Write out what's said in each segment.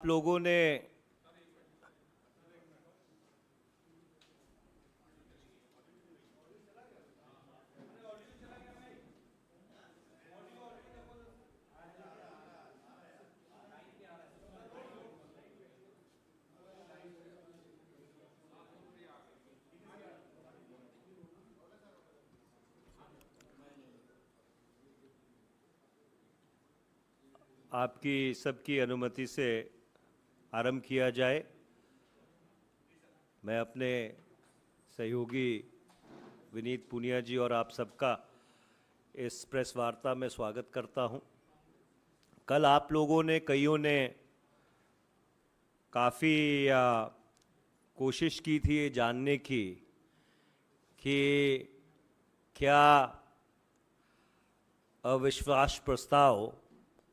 लोगों ने आपकी सबकी अनुमति से आरंभ किया जाए। मैं अपने सहयोगी विनीत पुनिया जी और आप सबका इस प्रेस वार्ता में स्वागत करता हूं। कल आप लोगों ने कईयों ने काफ़ी कोशिश की थी ये जानने की कि क्या अविश्वास प्रस्ताव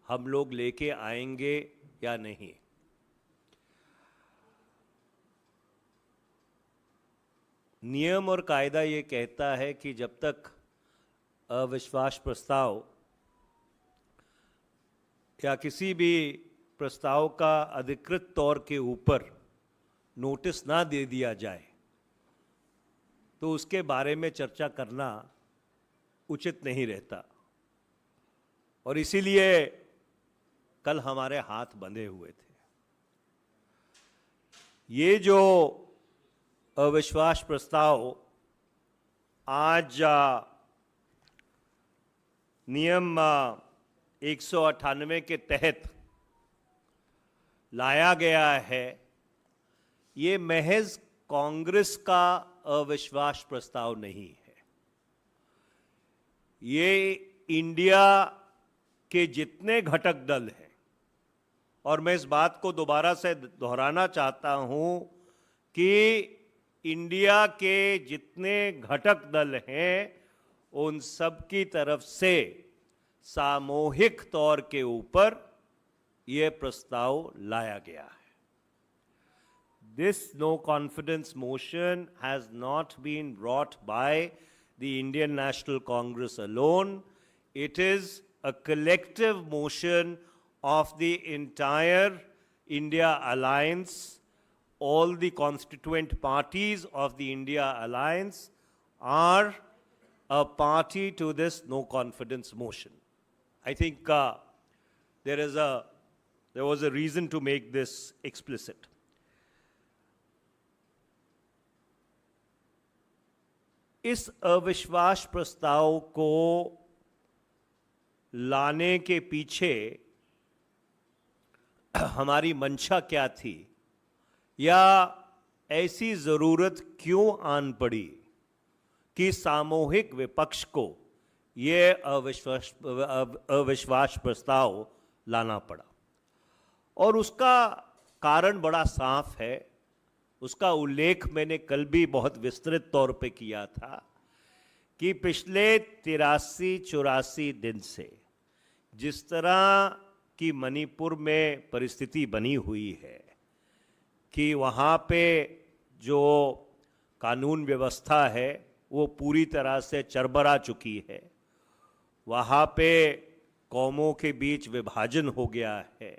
हम लोग लेके आएंगे या नहीं। नियम और कायदा ये कहता है कि जब तक अविश्वास प्रस्ताव या किसी भी प्रस्ताव का अधिकृत तौर के ऊपर नोटिस ना दे दिया जाए तो उसके बारे में चर्चा करना उचित नहीं रहता, और इसीलिए कल हमारे हाथ बंधे हुए थे। ये जो अविश्वास प्रस्ताव आज नियम 198 के तहत लाया गया है, ये महज कांग्रेस का अविश्वास प्रस्ताव नहीं है। ये इंडिया के जितने घटक दल हैं, और मैं इस बात को दोबारा से दोहराना चाहता हूं कि इंडिया के जितने घटक दल हैं उन सब की तरफ से सामूहिक तौर के ऊपर ये प्रस्ताव लाया गया है। This no confidence motion has not been brought by the Indian National Congress alone. It is a collective motion of the entire India Alliance. All the constituent parties of the India Alliance are a party to this no confidence motion. I think there was a reason to make this explicit. इस अविश्वास प्रस्ताव को लाने के पीछे हमारी मंशा क्या थी, या ऐसी जरूरत क्यों आन पड़ी कि सामूहिक विपक्ष को ये अविश्वास प्रस्ताव लाना पड़ा। और उसका कारण बड़ा साफ है, उसका उल्लेख मैंने कल भी बहुत विस्तृत तौर पे किया था कि पिछले 83-84 दिन से जिस तरह की मणिपुर में परिस्थिति बनी हुई है कि वहाँ पे जो कानून व्यवस्था है वो पूरी तरह से चरमरा चुकी है, वहाँ पे कौमों के बीच विभाजन हो गया है,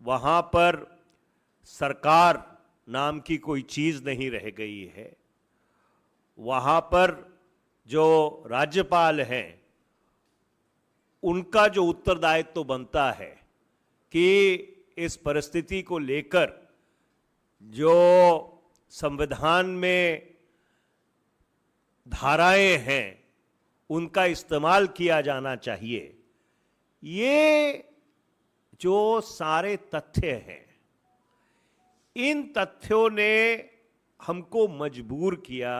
वहाँ पर सरकार नाम की कोई चीज़ नहीं रह गई है, वहाँ पर जो राज्यपाल हैं उनका जो उत्तरदायित्व तो बनता है कि इस परिस्थिति को लेकर जो संविधान में धाराएं हैं उनका इस्तेमाल किया जाना चाहिए। ये जो सारे तथ्य हैं, इन तथ्यों ने हमको मजबूर किया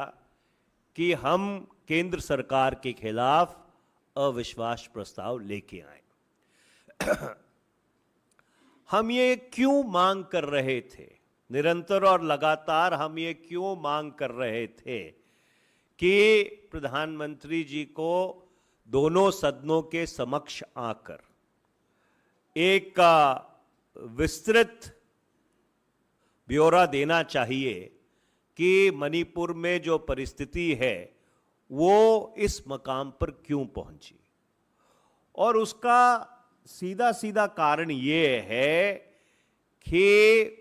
कि हम केंद्र सरकार के खिलाफ अविश्वास प्रस्ताव लेके आए। हम ये क्यों मांग कर रहे थे, निरंतर और लगातार हम ये क्यों मांग कर रहे थे कि प्रधानमंत्री जी को दोनों सदनों के समक्ष आकर एक विस्तृत ब्यौरा देना चाहिए कि मणिपुर में जो परिस्थिति है वो इस मकाम पर क्यों पहुंची। और उसका सीधा सीधा कारण ये है कि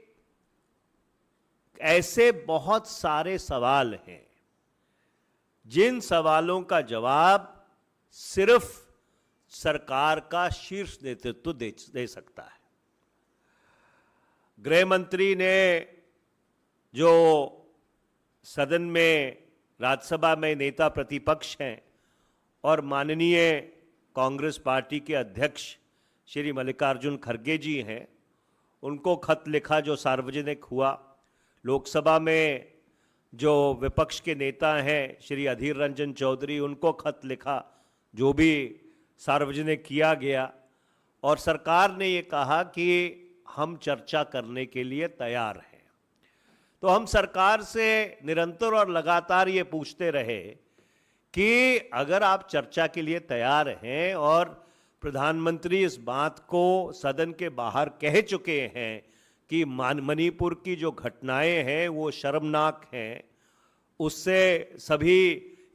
ऐसे बहुत सारे सवाल हैं जिन सवालों का जवाब सिर्फ सरकार का शीर्ष नेतृत्व दे सकता है। गृह मंत्री ने जो सदन में, राज्यसभा में नेता प्रतिपक्ष हैं और माननीय कांग्रेस पार्टी के अध्यक्ष श्री मल्लिकार्जुन खड़गे जी हैं, उनको खत लिखा जो सार्वजनिक हुआ। लोकसभा में जो विपक्ष के नेता हैं श्री अधीर रंजन चौधरी, उनको खत लिखा जो भी सार्वजनिक किया गया। और सरकार ने ये कहा कि हम चर्चा करने के लिए तैयार हैं। तो हम सरकार से निरंतर और लगातार ये पूछते रहे कि अगर आप चर्चा के लिए तैयार हैं और प्रधानमंत्री इस बात को सदन के बाहर कह चुके हैं कि मणिपुर की जो घटनाएं हैं वो शर्मनाक हैं, उससे सभी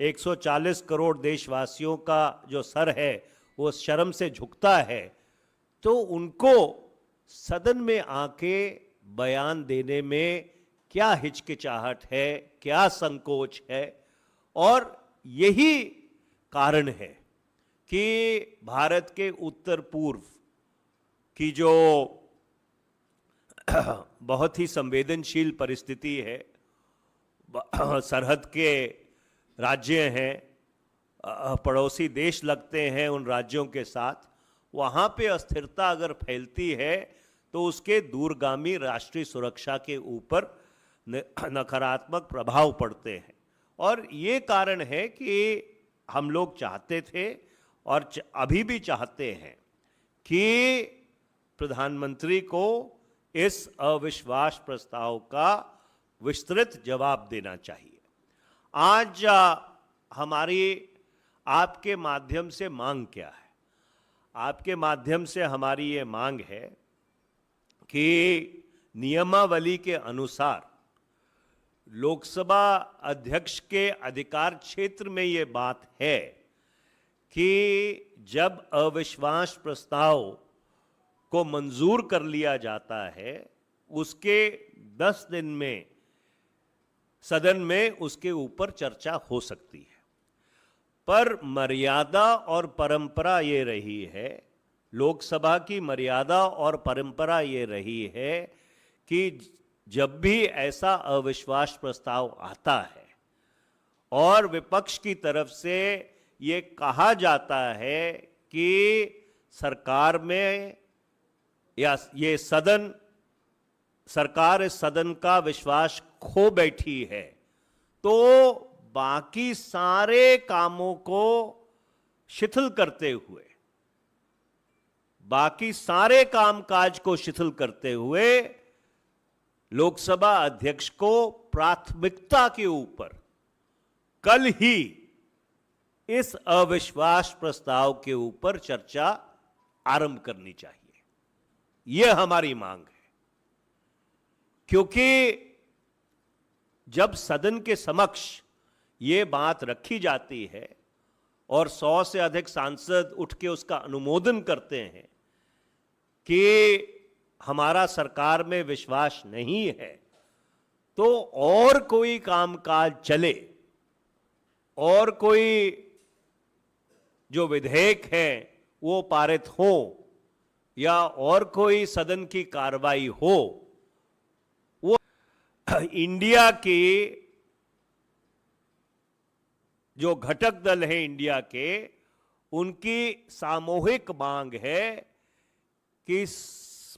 140 करोड़ देशवासियों का जो सर है वो शर्म से झुकता है, तो उनको सदन में आके बयान देने में क्या हिचकिचाहट है, क्या संकोच है। और यही कारण है कि भारत के उत्तर पूर्व की जो बहुत ही संवेदनशील परिस्थिति है, सरहद के राज्य हैं, पड़ोसी देश लगते हैं, उन राज्यों के साथ वहाँ पे अस्थिरता अगर फैलती है तो उसके दूरगामी राष्ट्रीय सुरक्षा के ऊपर नकारात्मक प्रभाव पड़ते हैं। और ये कारण है कि हम लोग चाहते थे और अभी भी चाहते हैं कि प्रधानमंत्री को इस अविश्वास प्रस्ताव का विस्तृत जवाब देना चाहिए। आज हमारी आपके माध्यम से मांग क्या है? आपके माध्यम से हमारी ये मांग है कि नियमावली के अनुसार लोकसभा अध्यक्ष के अधिकार क्षेत्र में ये बात है कि जब अविश्वास प्रस्ताव को मंजूर कर लिया जाता है उसके 10 दिन में सदन में उसके ऊपर चर्चा हो सकती है। पर मर्यादा और परंपरा ये रही है, लोकसभा की मर्यादा और परंपरा ये रही है कि जब भी ऐसा अविश्वास प्रस्ताव आता है और विपक्ष की तरफ से ये कहा जाता है कि सरकार में या ये सरकार इस सदन का विश्वास खो बैठी है, तो बाकी सारे कामों को शिथिल करते हुए, बाकी सारे कामकाज को शिथिल करते हुए लोकसभा अध्यक्ष को प्राथमिकता के ऊपर कल ही इस अविश्वास प्रस्ताव के ऊपर चर्चा आरंभ करनी चाहिए। यह हमारी मांग है, क्योंकि जब सदन के समक्ष ये बात रखी जाती है और 100 से अधिक सांसद उठ के उसका अनुमोदन करते हैं कि हमारा सरकार में विश्वास नहीं है, तो और कोई कामकाज चले और कोई जो विधेयक हैं वो पारित हो या और कोई सदन की कार्रवाई हो, वो इंडिया की जो घटक दल है इंडिया के, उनकी सामूहिक मांग है कि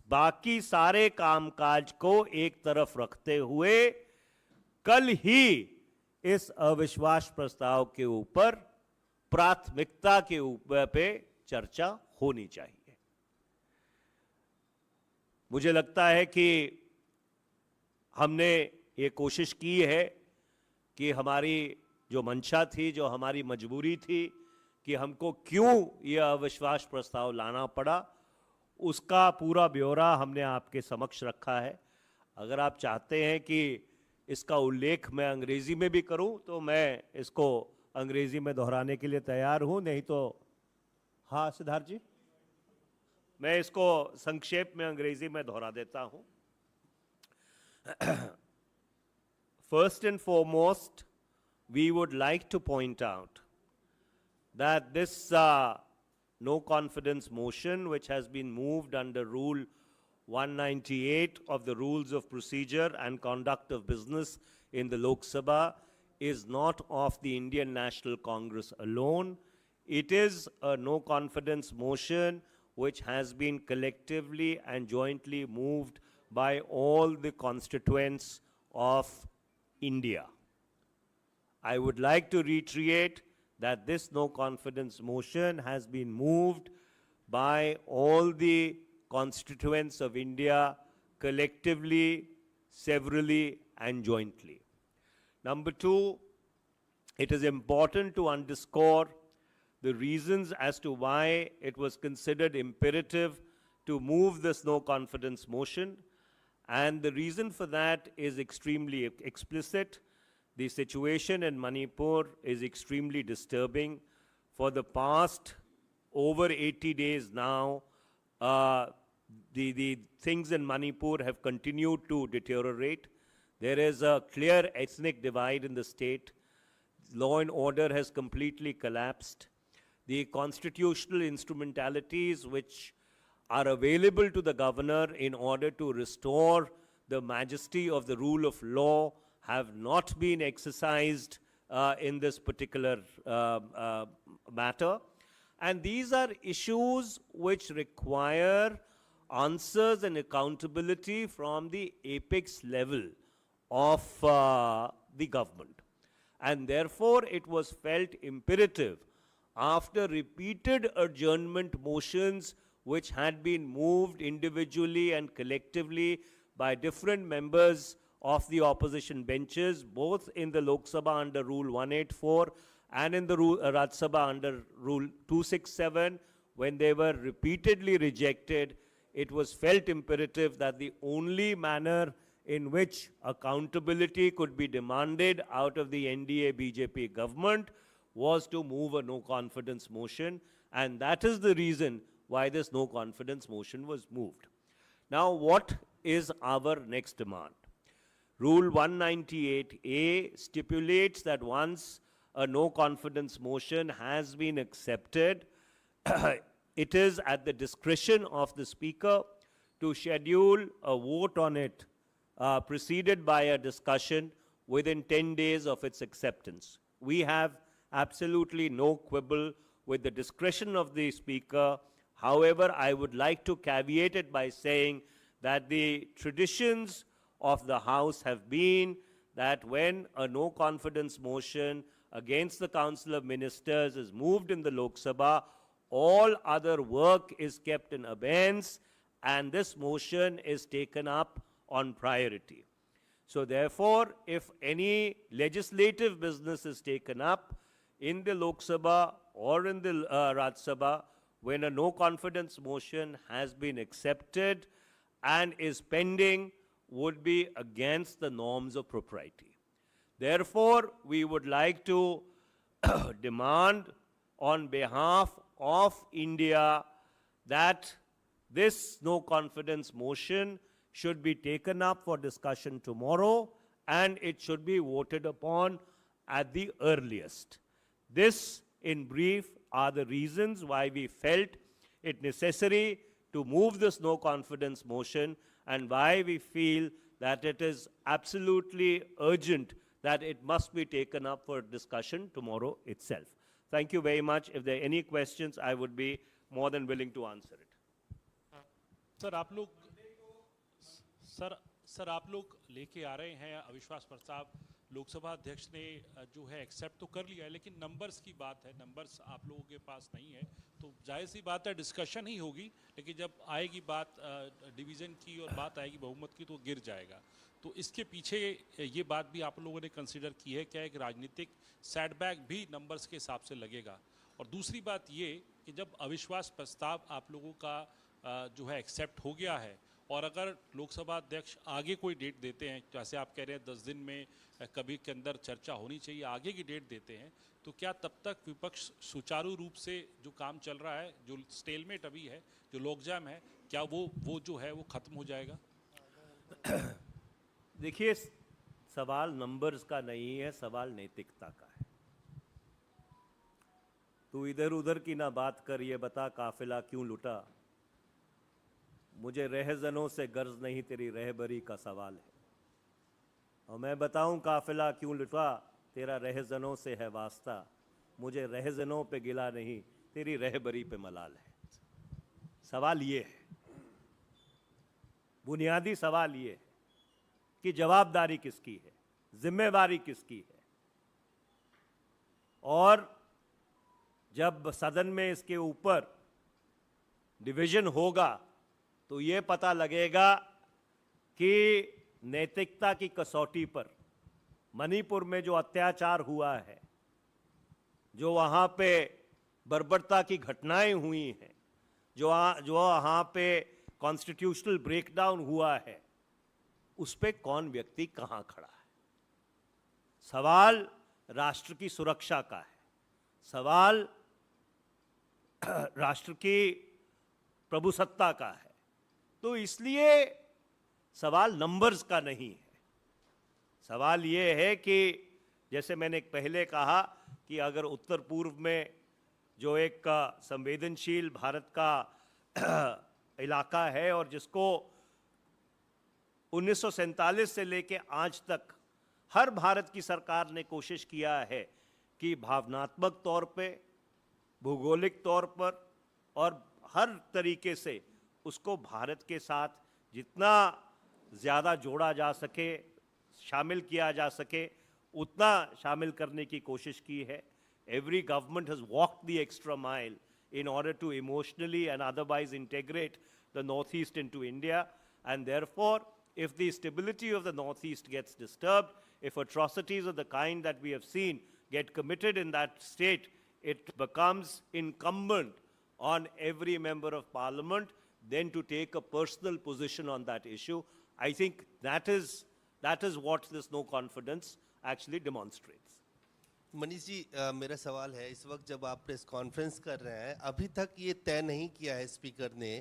बाकी सारे कामकाज को एक तरफ रखते हुए कल ही इस अविश्वास प्रस्ताव के ऊपर प्राथमिकता के ऊपर पे चर्चा होनी चाहिए। मुझे लगता है कि हमने ये कोशिश की है कि हमारी जो मंशा थी, जो हमारी मजबूरी थी कि हमको क्यों यह अविश्वास प्रस्ताव लाना पड़ा, उसका पूरा ब्यौरा हमने आपके समक्ष रखा है। अगर आप चाहते हैं कि इसका उल्लेख मैं अंग्रेजी में भी करूं तो मैं इसको अंग्रेजी में दोहराने के लिए तैयार हूं, नहीं तो हाँ सिद्धार्थ जी। मैं इसको संक्षेप में अंग्रेजी में दोहरा देता हूं. First and foremost, we would like to point out that this no confidence motion, which has been moved under Rule 198 of the Rules of Procedure and Conduct of Business in the Lok Sabha, is not of the Indian National Congress alone. It is a no confidence motion which has been collectively and jointly moved by all the constituents of India. I would like to reiterate that this no confidence motion has been moved by all the constituents of India collectively, severally, and jointly. Number two, it is important to underscore the reasons as to why it was considered imperative to move this no confidence motion. And the reason for that is extremely explicit. The situation in Manipur is extremely disturbing. For the past over 80 days now, the things in Manipur have continued to deteriorate. There is a clear ethnic divide in the state. Law and order has completely collapsed. The constitutional instrumentalities which are available to the governor in order to restore the majesty of the rule of law have not been exercised in this particular matter. And these are issues which require answers and accountability from the apex level of the government. And therefore, it was felt imperative, after repeated adjournment motions which had been moved individually and collectively by different members of the opposition benches, both in the Lok Sabha under Rule 184 and in the Rajya Sabha under Rule 267, when they were repeatedly rejected, it was felt imperative that the only manner in which accountability could be demanded out of the NDA BJP government was to move a no confidence motion, and that is the reason why this no confidence motion was moved. Now, what is our next demand? Rule 198A stipulates that once a no confidence motion has been accepted, it is at the discretion of the Speaker to schedule a vote on it, preceded by a discussion within 10 days of its acceptance. We have absolutely no quibble with the discretion of the Speaker. However, I would like to caveat it by saying that the traditions of the House have been that when a no confidence motion against the Council of Ministers is moved in the Lok Sabha, all other work is kept in abeyance and this motion is taken up on priority. So therefore, if any legislative business is taken up in the Lok Sabha or in the Rajya Sabha, when a no confidence motion has been accepted and is pending, would be against the norms of propriety. Therefore, we would like to demand on behalf of India that this no confidence motion should be taken up for discussion tomorrow and it should be voted upon at the earliest. This, in brief, are the reasons why we felt it necessary to move this no confidence motion and why we feel that it is absolutely urgent that it must be taken up for discussion tomorrow itself. Thank you very much. If there are any questions, I would be more than willing to answer it. Sir आप लोग लेके आ रहे हैं अविश्वास प्रस्ताव, लोकसभा अध्यक्ष ने जो है एक्सेप्ट तो कर लिया है, लेकिन नंबर्स की बात है, नंबर्स आप लोगों के पास नहीं है, तो जाहिर सी बात है डिस्कशन ही होगी, लेकिन जब आएगी बात डिवीज़न की और बात आएगी बहुमत की तो गिर जाएगा. तो इसके पीछे ये बात भी आप लोगों ने कंसिडर की है क्या, एक राजनीतिक सेटबैक भी नंबर्स के हिसाब से लगेगा. और दूसरी बात ये कि जब अविश्वास प्रस्ताव आप लोगों का जो है एक्सेप्ट हो गया है और अगर लोकसभा अध्यक्ष आगे कोई डेट देते हैं, जैसे आप कह रहे हैं 10 दिन में कभी के अंदर चर्चा होनी चाहिए, आगे की डेट देते हैं, तो क्या तब तक विपक्ष सुचारू रूप से जो काम चल रहा है, जो स्टेलमेट अभी है, जो लोकजाम है, क्या वो जो है वो खत्म हो जाएगा? देखिए, सवाल नंबर्स का नहीं है, सवाल नैतिकता का है। तू इधर उधर की ना बात कर, ये बता काफिला क्यों लुटा। मुझे रहजनों से गर्ज नहीं, तेरी रहबरी का सवाल है। और मैं बताऊं काफिला क्यों लुटा, तेरा रहजनों से है वास्ता। मुझे रहजनों पे गिला नहीं, तेरी रहबरी पे मलाल है। सवाल ये है, बुनियादी सवाल ये है कि जवाबदारी किसकी है, जिम्मेवारी किसकी है। और जब सदन में इसके ऊपर डिवीजन होगा तो ये पता लगेगा कि नैतिकता की कसौटी पर मणिपुर में जो अत्याचार हुआ है, जो वहाँ पे बर्बरता की घटनाएं हुई हैं, जो वहाँ पे कॉन्स्टिट्यूशनल ब्रेकडाउन हुआ है, उस पे कौन व्यक्ति कहाँ खड़ा है। सवाल राष्ट्र की सुरक्षा का है, सवाल राष्ट्र की प्रभुसत्ता का है। तो इसलिए सवाल नंबर्स का नहीं है। सवाल ये है कि जैसे मैंने पहले कहा कि अगर उत्तर पूर्व में जो एक संवेदनशील भारत का इलाका है और जिसको 1947 से लेके आज तक हर भारत की सरकार ने कोशिश किया है कि भावनात्मक तौर पे, भौगोलिक तौर पर और हर तरीके से उसको भारत के साथ जितना ज़्यादा जोड़ा जा सके, शामिल किया जा सके, उतना शामिल करने की कोशिश की है। Every government has walked the extra mile in order to emotionally and otherwise integrate the Northeast into India. And therefore, if the stability of the Northeast gets disturbed, if atrocities of the kind that we have seen get committed in that state, it becomes incumbent on every member of parliament then to take a personal position on that issue. I think that is what this no confidence actually demonstrates. Manish ji, मेरा सवाल है, इस वक्त जब आप press conference कर रहे हैं, अभी तक ये तय नहीं किया है स्पीकर ने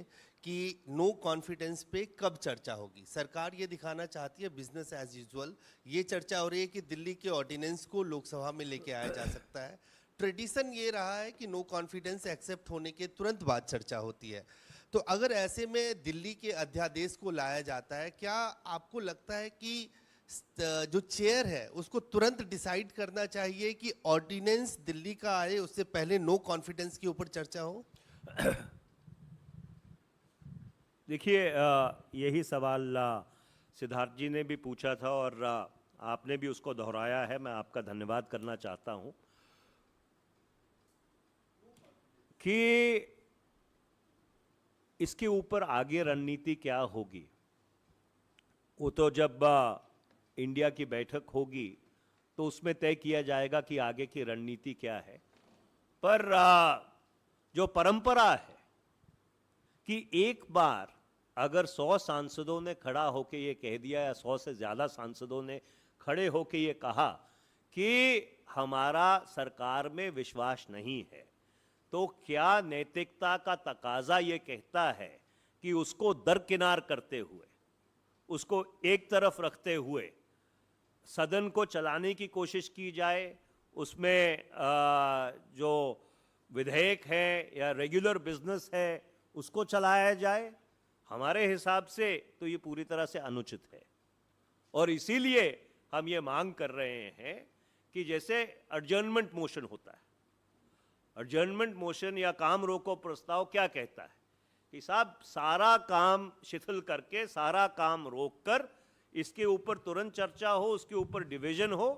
कि नो कॉन्फिडेंस पे कब चर्चा होगी। सरकार ये दिखाना चाहती है बिजनेस एज यूजुअल। ये चर्चा हो रही है कि दिल्ली के ऑर्डिनेंस को लोकसभा में लेके आया जा सकता है। ट्रेडिशन ये रहा है कि नो कॉन्फिडेंस एक्सेप्ट होने के तुरंत बाद चर्चा होती है। तो अगर ऐसे में दिल्ली के अध्यादेश को लाया जाता है, क्या आपको लगता है कि जो चेयर है उसको तुरंत डिसाइड करना चाहिए कि ऑर्डिनेंस दिल्ली का आए, उससे पहले नो कॉन्फिडेंस के ऊपर चर्चा हो? देखिए, यही सवाल सिद्धार्थ जी ने भी पूछा था और आपने भी उसको दोहराया है। मैं आपका धन्यवाद करना चाहता हूं कि इसके ऊपर आगे रणनीति क्या होगी वो तो जब इंडिया की बैठक होगी तो उसमें तय किया जाएगा कि आगे की रणनीति क्या है। पर जो परंपरा है कि एक बार अगर 100 सांसदों ने खड़ा होकर ये कह दिया या 100 से ज़्यादा सांसदों ने खड़े होकर ये कहा कि हमारा सरकार में विश्वास नहीं है, तो क्या नैतिकता का तकाजा ये कहता है कि उसको दरकिनार करते हुए, उसको एक तरफ रखते हुए सदन को चलाने की कोशिश की जाए, उसमें जो विधेयक है या रेगुलर बिजनेस है उसको चलाया जाए? हमारे हिसाब से तो ये पूरी तरह से अनुचित है। और इसीलिए हम ये मांग कर रहे हैं कि जैसे एडजर्नमेंट मोशन होता है, एडजर्नमेंट मोशन या काम रोको प्रस्ताव क्या कहता है कि साहब सारा काम शिथिल करके, सारा काम रोक कर इसके ऊपर तुरंत चर्चा हो, उसके ऊपर डिवीजन हो,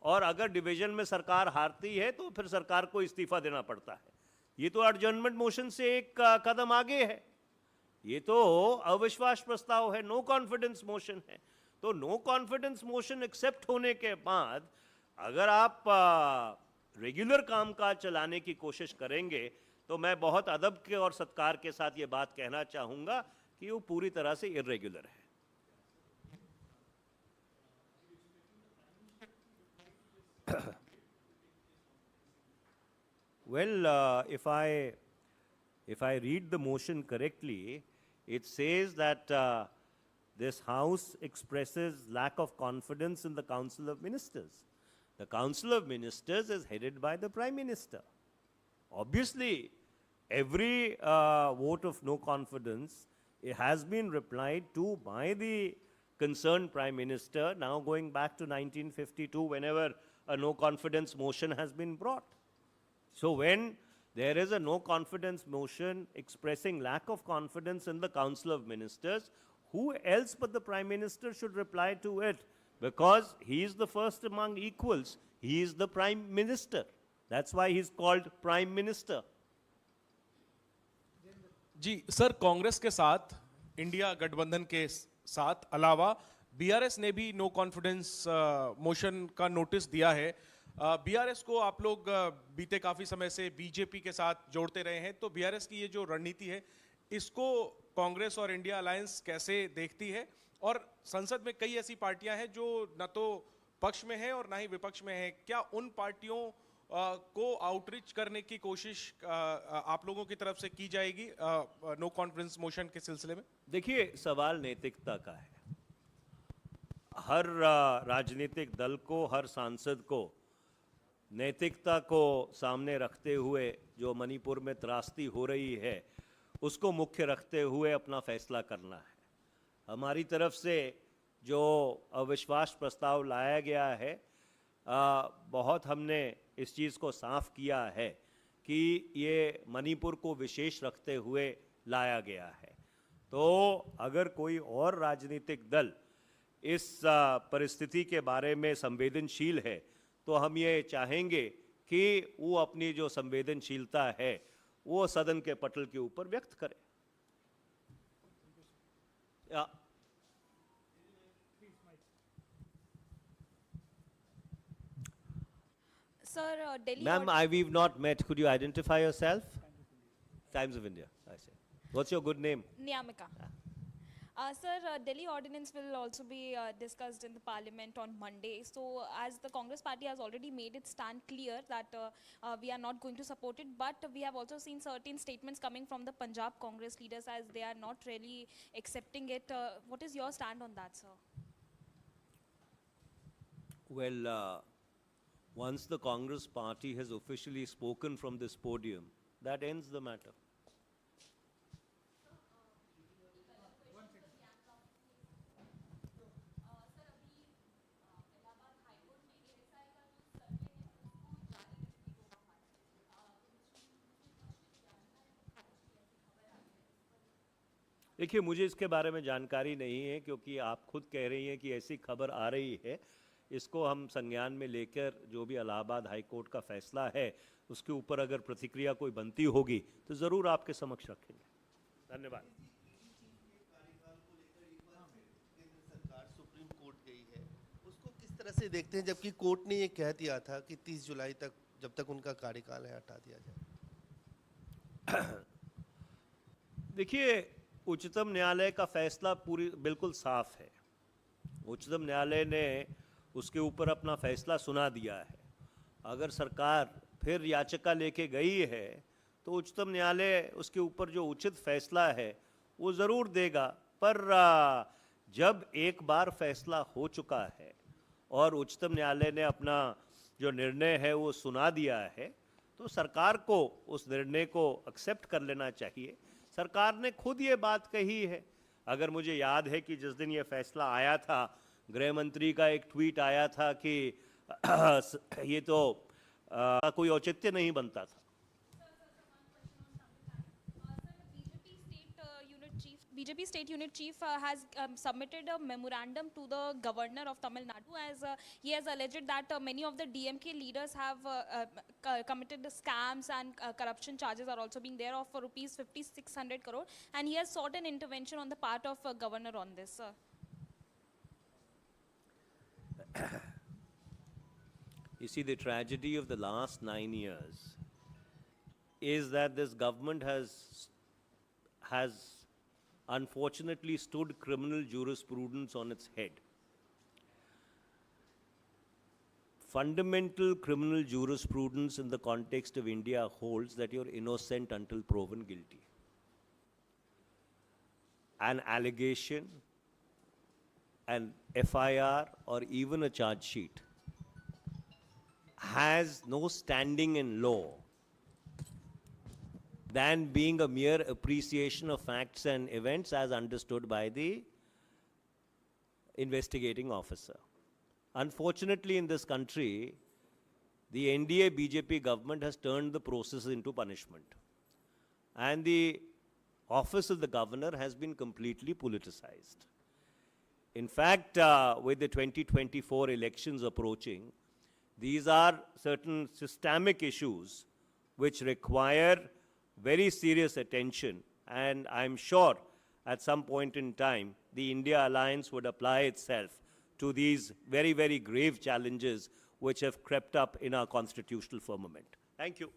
और अगर डिवीजन में सरकार हारती है तो फिर सरकार को इस्तीफा देना पड़ता है। ये तो एडजर्नमेंट मोशन से एक कदम आगे है। ये तो अविश्वास प्रस्ताव है, नो कॉन्फिडेंस मोशन है। तो नो कॉन्फिडेंस मोशन एक्सेप्ट होने के बाद अगर आप रेगुलर कामकाज चलाने की कोशिश करेंगे तो मैं बहुत अदब के और सत्कार के साथ ये बात कहना चाहूँगा कि वो पूरी तरह से इरेगुलर है। Well, if I read the motion correctly, it says that this House expresses lack of confidence in the Council of Ministers. The Council of Ministers is headed by the Prime Minister. Obviously, every vote of no confidence, it has been replied to by the concerned Prime Minister, now going back to 1952, whenever a no confidence motion has been brought. So when there is a no confidence motion expressing lack of confidence in the Council of Ministers, who else but the Prime Minister should reply to it? Because he is the first among equals. He is the Prime Minister. That's why he's called Prime Minister. Ji sir, Congress के साथ India गठबंधन के साथ अलावा BRS ने भी no confidence motion का notice दिया है। बीआरएस को आप लोग बीते काफी समय से बीजेपी के साथ जोड़ते रहे हैं, तो बीआरएस की ये जो रणनीति है इसको कांग्रेस और इंडिया अलायंस कैसे देखती है? और संसद में कई ऐसी पार्टियां हैं जो न तो पक्ष में है और ना ही विपक्ष में है, क्या उन पार्टियों को आउटरीच करने की कोशिश आप लोगों की तरफ से की जाएगी नो कॉन्फिडेंस मोशन के सिलसिले में? देखिए, सवाल नैतिकता का है। हर राजनीतिक दल को, हर सांसद को नैतिकता को सामने रखते हुए जो मणिपुर में त्रासदी हो रही है उसको मुख्य रखते हुए अपना फैसला करना है। हमारी तरफ से जो अविश्वास प्रस्ताव लाया गया है, बहुत हमने इस चीज़ को साफ किया है कि ये मणिपुर को विशेष रखते हुए लाया गया है। तो अगर कोई और राजनीतिक दल इस परिस्थिति के बारे में संवेदनशील है तो हम ये चाहेंगे कि वो अपनी जो संवेदनशीलता है वो सदन के पटल के ऊपर व्यक्त करे। Sir, Delhi. Ma'am, we've not met. Could you identify yourself? Times of India, I say. What's your good name? Niyamika. Sir, Delhi ordinance will also be discussed in the parliament on Monday. So, as the Congress party has already made its stand clear that we are not going to support it, but we have also seen certain statements coming from the Punjab Congress leaders as they are not really accepting it. What is your stand on that, sir? Well, once the Congress party has officially spoken from this podium, that ends the matter. देखिए, मुझे इसके बारे में जानकारी नहीं है, क्योंकि आप खुद कह रही हैं कि ऐसी खबर आ रही है। इसको हम संज्ञान में लेकर जो भी इलाहाबाद हाई कोर्ट का फैसला है उसके ऊपर अगर प्रतिक्रिया कोई बनती होगी तो ज़रूर आपके समक्ष रखेंगे। धन्यवाद। सरकार सुप्रीम कोर्ट गई है, उसको किस तरह से देखते हैं, जबकि कोर्ट ने ये कह दिया था कि 30 जुलाई तक जब तक उनका कार्यकाल है हटा दिया जाए? देखिए, उच्चतम न्यायालय का फैसला बिल्कुल साफ है। उच्चतम न्यायालय ने उसके ऊपर अपना फैसला सुना दिया है। अगर सरकार फिर याचिका लेके गई है तो उच्चतम न्यायालय उसके ऊपर जो उचित फैसला है वो ज़रूर देगा। पर जब एक बार फैसला हो चुका है और उच्चतम न्यायालय ने अपना जो निर्णय है वो सुना दिया है तो सरकार को उस निर्णय को एक्सेप्ट कर लेना चाहिए। सरकार ने खुद ये बात कही है। अगर मुझे याद है कि जिस दिन ये फैसला आया था, गृह मंत्री का एक ट्वीट आया था कि ये तो कोई औचित्य नहीं बनता था। BJP State Unit Chief has submitted a memorandum to the Governor of Tamil Nadu as he has alleged that many of the DMK leaders have committed the scams and corruption charges are also being there of rupees 5,600 crore, and he has sought an intervention on the part of Governor on this. You see, the tragedy of the last 9 years is that this government has unfortunately stood criminal jurisprudence on its head. Fundamental criminal jurisprudence in the context of India holds that you're innocent until proven guilty. An allegation, an FIR, or even a charge sheet has no standing in law than being a mere appreciation of facts and events as understood by the investigating officer. Unfortunately, in this country, the NDA BJP government has turned the process into punishment. And the office of the governor has been completely politicized. In fact, with the 2024 elections approaching, these are certain systemic issues which require very serious attention. And I'm sure at some point in time, the India Alliance would apply itself to these very, very grave challenges which have crept up in our constitutional firmament. Thank you.